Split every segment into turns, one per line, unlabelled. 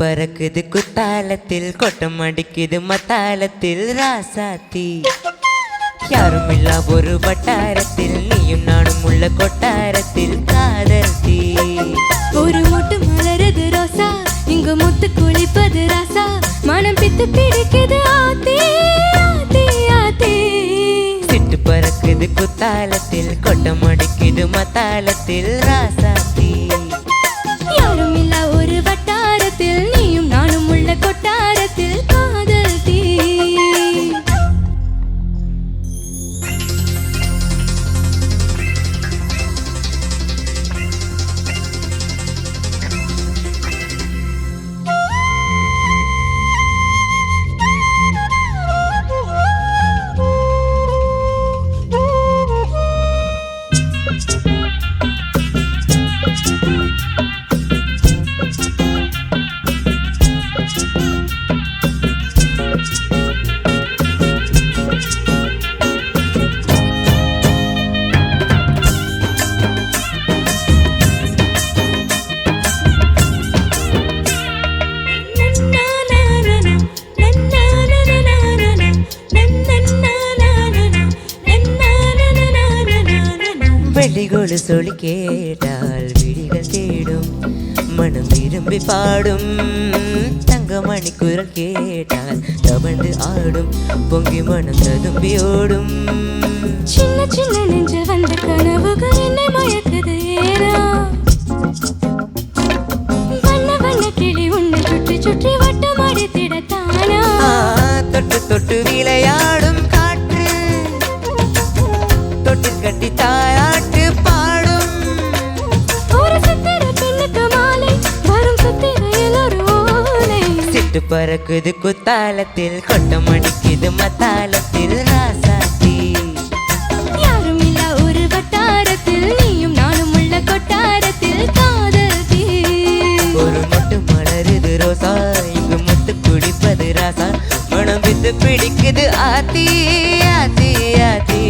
பறக்குது குத்தாலத்தில் கொட்டம் அடிக்குது மத்தாலத்தில் ராசாத்தி யாரும் இல்லா ஒரு வட்டாரத்தில் நீயும் நானும் உள்ள கொட்டாரத்தில் காதல் தீ
ஒரு மொட்டு மலருது ரோசா இங்கு முத்து குளிப்பது ராசா மனம் பித்து பிடிக்குது ஆத்தி ஆத்தி ஆத்தி
சிட்டு பறக்குது குத்தாலத்தில் கொட்டம் அடிக்குது மத்தாலத்தில் ராசாத்தி
யாரும் இல்லா ஒரு வட்டாரத்தில் நீயும் நானும் உள்ள கொட்டாரத்தில் காதல் தீ
வெள்ளிகொழு சொல்லி கேட்டால் விழிகள் தேடும் மனம் விரும்பி பாடும் தங்கமணி குரல் கேட்டால் தவழ்ந்து ஆடும் பொங்கி மனம் ததும்பி ஓடும்
சின்ன சின்ன நெஞ்சு வந்த கனவுகள் என்னை மயக்குது ஏனா வண்ண வண்ண கிளி உன்னை சுற்றி சுற்றி வட்டம் அடித்திடத்தானா
தொட்டு தொட்டு விளையாடும் காற்று தொட்டு கட்டி தாயாட்டு பாடும்
ஒரு சித்திர பெண்ணுக்கு மாலை வரும் சித்திரையில் ஒரு ஓலை
சிட்டு பறக்குது குத்தாலத்தில் கொட்டம் அடிக்குது மத்தாலத்தில் ராசாத்தி
யாரும் இல்லா ஒரு வட்டாரத்தில் நீயும் நானும் உள்ள கொட்டாரத்தில் காதல் தீ
ஒரு மொட்டு மலருது ரோசா இங்கு முத்து குடிப்பது ராசா மனம் வித்து பிடிக்குது ஆத்தி ஆத்தி ஆத்தி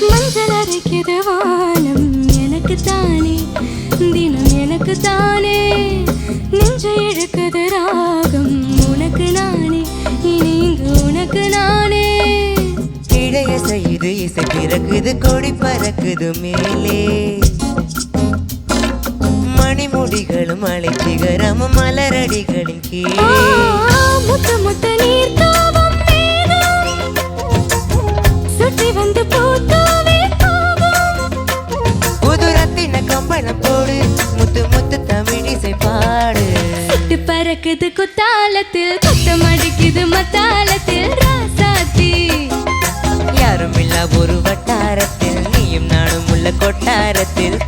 மஞ்சள் வானம் எனக்கு தானே தினம் எனக்கு தானே நெஞ்சை இழுக்குது ராகம் உனக்கு நானே இனி இங்கு உனக்கு நானே
இளைய செய்து இசை பிறக்குது கொடி பறக்குது மேலே மணிமுடிகளும் அழைச்சிகரமும் மலரடிகளின் கீழே
முத்த முத்த நீர் தாவம் மேகம் சுற்றி வந்து பூத்தாவே
புதுரத்தின கம்பளம் போடு முத்து முத்து தமிழிசை பாடு
சிட்டு பறக்குது குத்தாலத்தில் கொட்டம் அடிக்குது மத்தாலத்தில் ராசாத்தி
யாரும் இல்லா ஒரு வட்டாரத்தில் நீயும் நானும் உள்ள கொட்டாரத்தில்